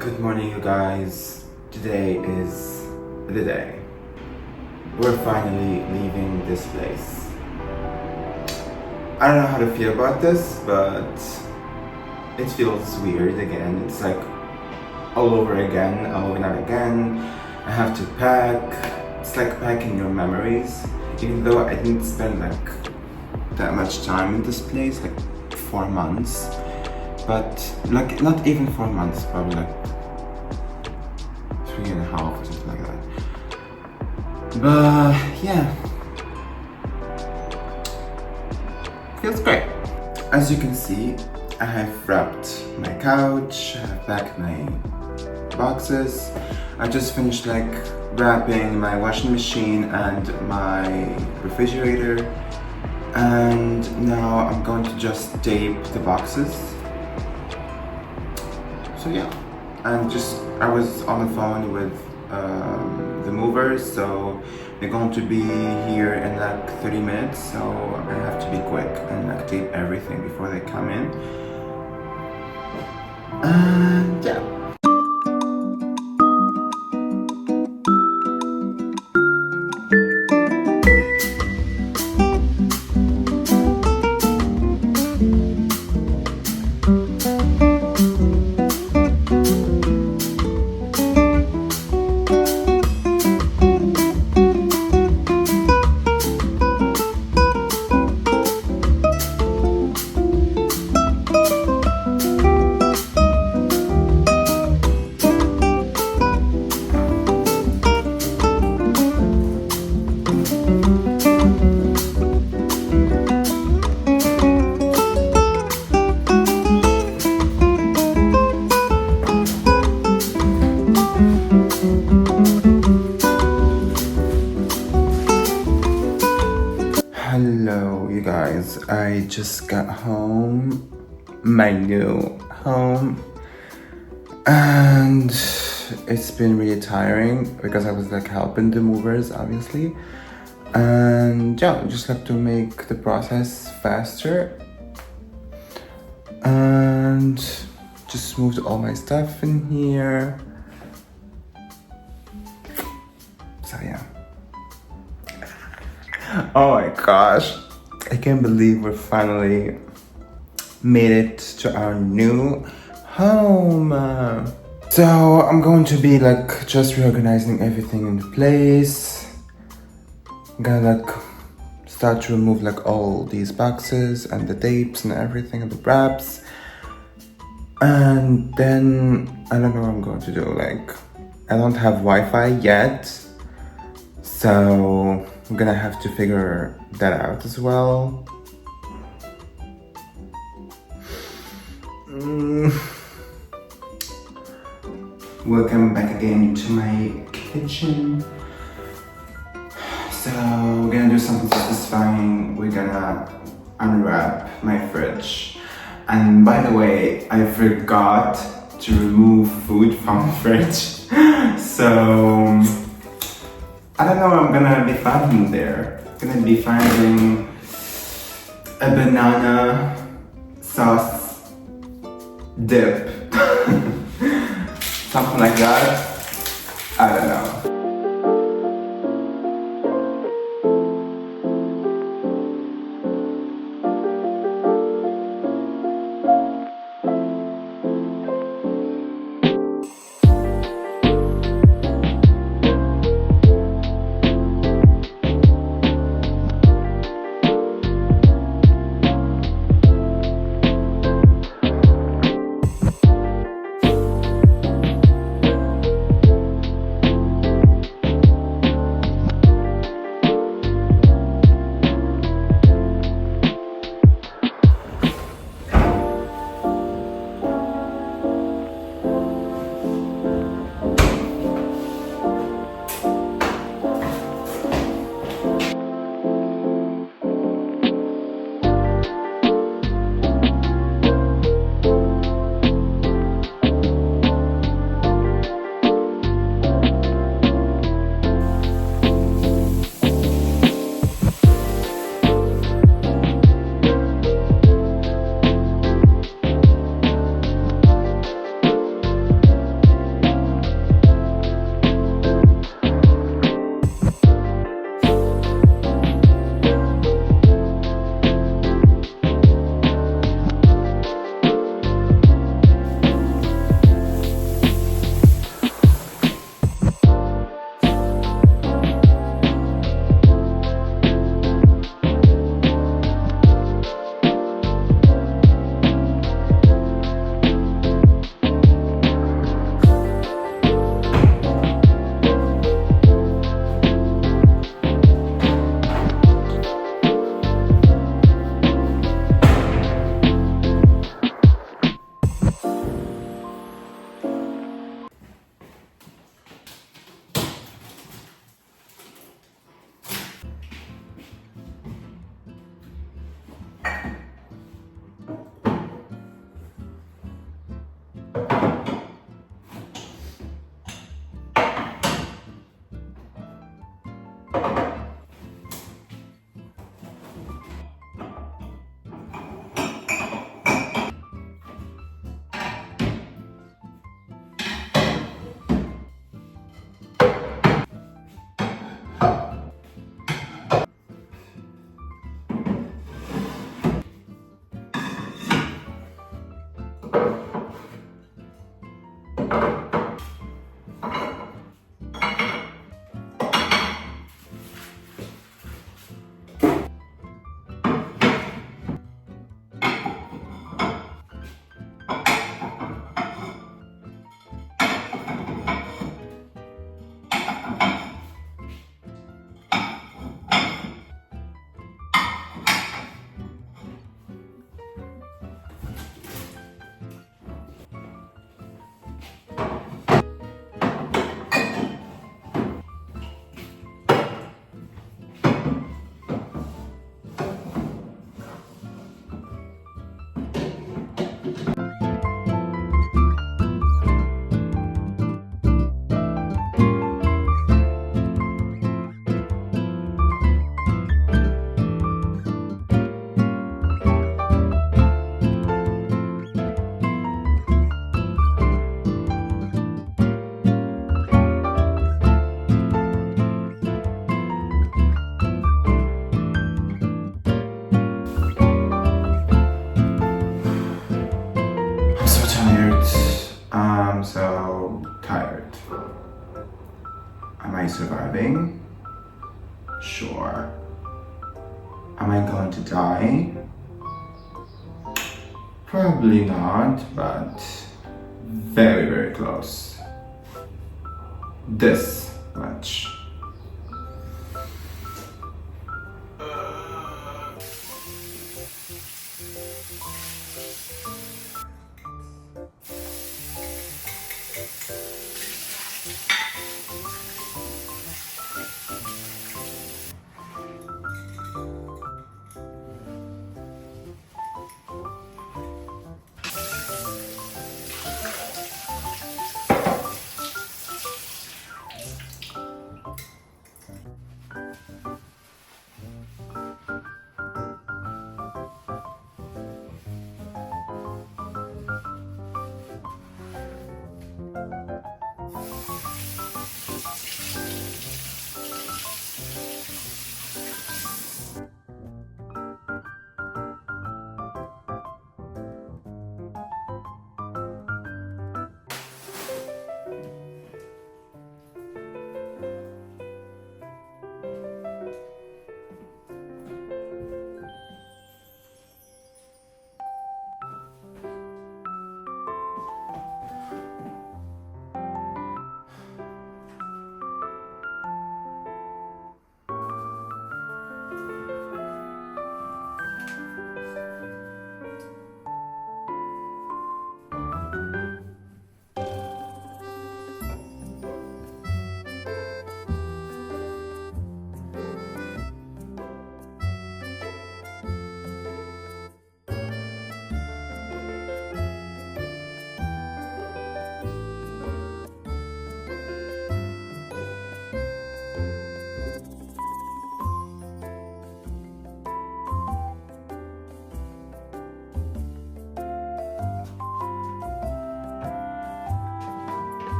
Good morning, you guys. Today is the day. We're finally leaving this place. I don't know how to feel about this, but it feels weird again. It's like all over again, all over not again. I have to pack. It's like packing your memories. Even though I didn't spend like that much time in this place, like 4 months. But like not even 4 months, probably like 3.5 or something like that. But yeah, feels great. As you can see, I have wrapped my couch, I have packed my boxes. I just finished like wrapping my washing machine and my refrigerator, and now I'm going to just tape the boxes. So yeah, and I was on the phone with the movers, so they're going to be here in like 30 minutes, so I have to be quick and like tape everything before they come in. And yeah. Hello, you guys. I just got home, my new home, and it's been really tiring because I was like helping the movers, obviously, and yeah, just like to make the process faster, and just moved all my stuff in here. So yeah. Oh my gosh, I can't believe we finally made it to our new home. So I'm going to be like just reorganizing everything in place. I'm gonna like start to remove like all these boxes and the tapes and everything and the wraps. And then I don't know what I'm going to do. Like I don't have Wi-Fi yet, so I'm gonna have to figure that out as well. Welcome back again to my kitchen. So we're gonna do something satisfying. We're gonna unwrap my fridge. And by the way, I forgot to remove food from the fridge. So I don't know what I'm gonna be finding there. I'm gonna be finding a banana sauce dip. Something like that. I don't know. surviving? Sure. Am I going to die? Probably not, but very, very close. This much.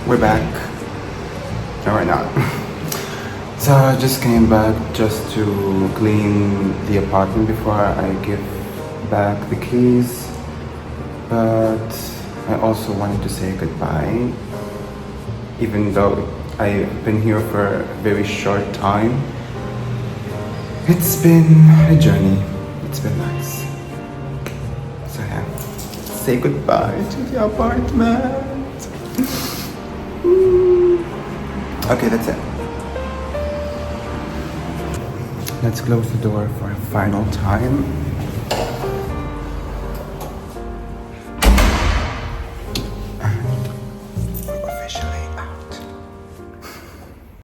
We're back. No, we're not. So I just came back just to clean the apartment before I give back the keys. But I also wanted to say goodbye. Even though I've been here for a very short time, it's been a journey. It's been nice. So yeah, say goodbye to the apartment. Okay, that's it. Let's close the door for a final time.